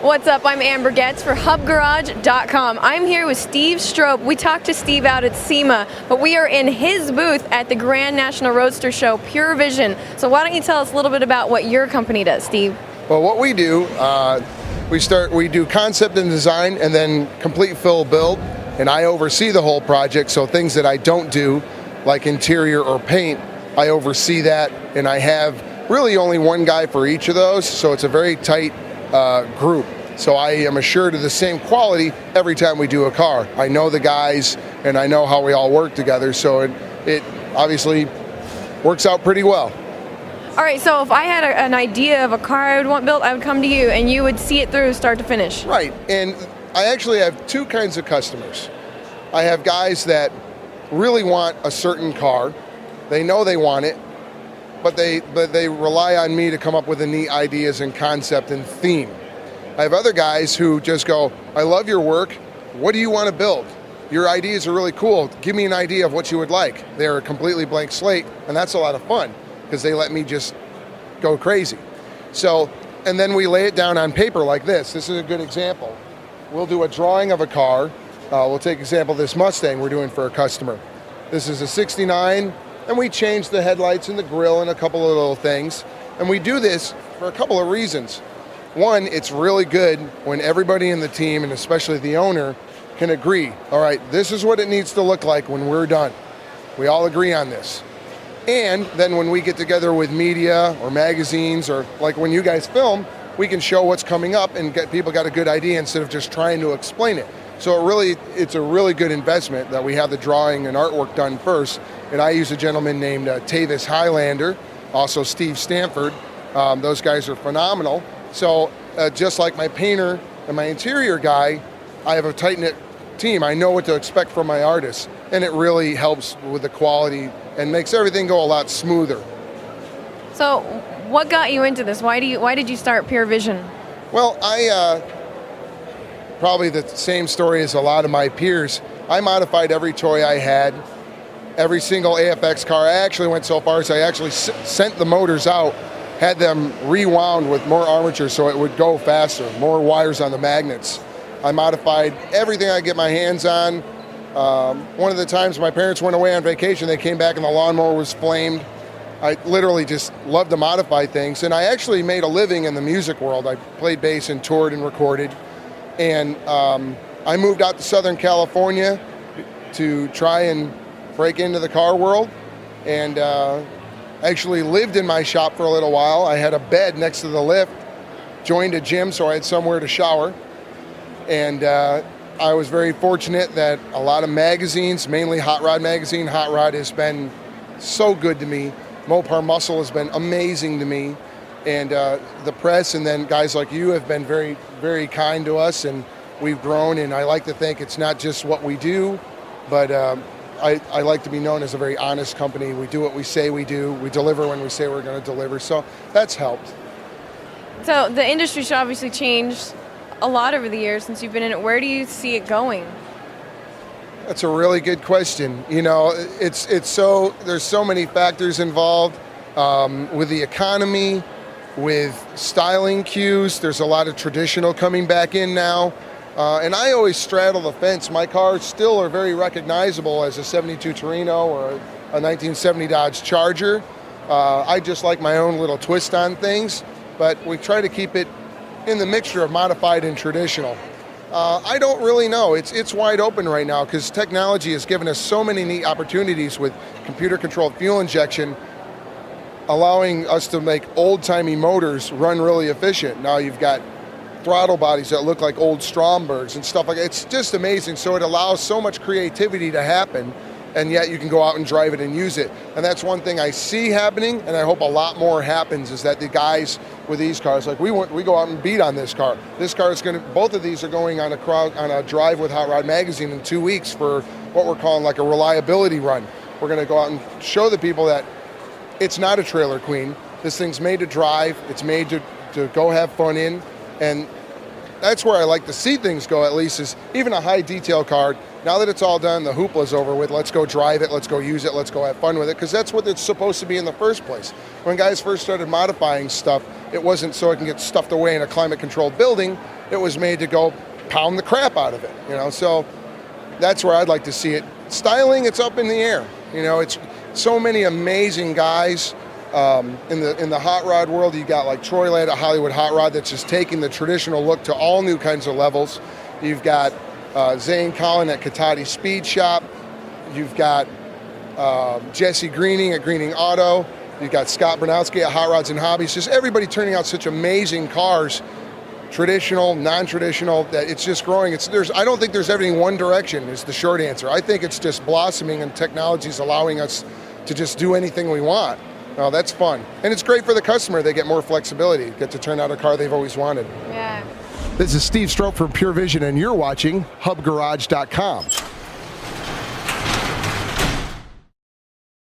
What's up? I'm Amber Getz for HubGarage.com. I'm here with Steve Strope. We talked to Steve out at SEMA, but we are in his booth at the Grand National Roadster Show, Pure Vision. So why don't you tell us a little bit about what your company does, Steve? Well, what we do, we do concept and design and then complete fill build, and I oversee the whole project. So things that I don't do, like interior or paint, I oversee that, and I have really only one guy for each of those, so it's a very tight group. So I am assured of the same quality every time we do a car. I know the guys, and I know how we all work together, so it obviously works out pretty well. All right, so if I had an idea of a car I would want built, I would come to you, and you would see it through start to finish. Right, and I actually have two kinds of customers. I have guys that really want a certain car. They know they want it, but they rely on me to come up with the neat ideas and concept and theme. I have other guys who just go, I love your work. What do you want to build? Your ideas are really cool. Give me an idea of what you would like. They're a completely blank slate, and that's a lot of fun because they let me just go crazy. So, and then we lay it down on paper like this. This is a good example. We'll do a drawing of a car. We'll take example of this Mustang we're doing for a customer. This is a 69. And we change the headlights and the grille and a couple of little things. And we do this for a couple of reasons. One, it's really good when everybody in the team, and especially the owner, can agree, all right, this is what it needs to look like when we're done. We all agree on this. And then when we get together with media or magazines, or like when you guys film, we can show what's coming up and get people got a good idea instead of just trying to explain it. So it's a really good investment that we have the drawing and artwork done first. And I use a gentleman named Tavis Highlander, also Steve Stanford. Those guys are phenomenal. So just like my painter and my interior guy, I have a tight-knit team. I know what to expect from my artists, and it really helps with the quality and makes everything go a lot smoother. So what got you into this? Why did you start Pure Vision? Well, I probably the same story as a lot of my peers. I modified every toy I had, every single AFX car. I actually went so far as I actually sent the motors out, had them rewound with more armature so it would go faster, more wires on the magnets. I modified everything I get my hands on. One of the times my parents went away on vacation, they came back and the lawnmower was flamed. I literally just love to modify things. And I actually made a living in the music world. I played bass and toured and recorded. And I moved out to Southern California to try and break into the car world, and actually lived in my shop for a little while. I had a bed next to the lift, joined a gym so I had somewhere to shower, and I was very fortunate that a lot of magazines, mainly Hot Rod magazine, Hot Rod has been so good to me. Mopar Muscle has been amazing to me. And the press and then guys like you have been very, very kind to us, and we've grown, and I like to think it's not just what we do, but I like to be known as a very honest company. We do what we say we do. We deliver when we say we're going to deliver. So that's helped. So the industry's obviously changed a lot over the years since you've been in it. Where do you see it going? That's a really good question. You know, there's so many factors involved with the economy, with styling cues. There's a lot of traditional coming back in now. And I always straddle the fence. My cars still are very recognizable as a 72 Torino or a 1970 Dodge Charger. I just like my own little twist on things, but we try to keep it in the mixture of modified and traditional. I don't really know. It's wide open right now because technology has given us so many neat opportunities with computer-controlled fuel injection, allowing us to make old-timey motors run really efficient. Now you've got throttle bodies that look like old Strombergs and stuff like that. It's just amazing. So it allows so much creativity to happen, and yet you can go out and drive it and use it. And that's one thing I see happening, and I hope a lot more happens, is that the guys with these cars, like we go out and beat on this car. This car is both of these are going on a drive with Hot Rod Magazine in 2 weeks for what we're calling like a reliability run. We're going to go out and show the people that it's not a trailer queen. This thing's made to drive. It's made to go have fun in. And that's where I like to see things go, at least, is even a high detail card. Now that it's all done, the hoopla's over with, let's go drive it, let's go use it, let's go have fun with it, because that's what it's supposed to be in the first place. When guys first started modifying stuff, it wasn't so it can get stuffed away in a climate-controlled building. It was made to go pound the crap out of it, you know? So that's where I'd like to see it. Styling, it's up in the air. You know, it's so many amazing guys in the hot rod world. You got like Troy Ladd at Hollywood Hot Rod that's just taking the traditional look to all new kinds of levels. You've got Zane Collin at Katati Speed Shop. You've got Jesse Greening at Greening Auto. You've got Scott Bernowski at Hot Rods and Hobbies. Just everybody turning out such amazing cars, traditional, non-traditional, that it's just growing. I don't think there's ever any one direction is the short answer. I think it's just blossoming, and technology's allowing us to just do anything we want. Oh, that's fun. And it's great for the customer. They get more flexibility, get to turn out a car they've always wanted. Yeah. This is Steve Strope from Pure Vision, and you're watching HubGarage.com.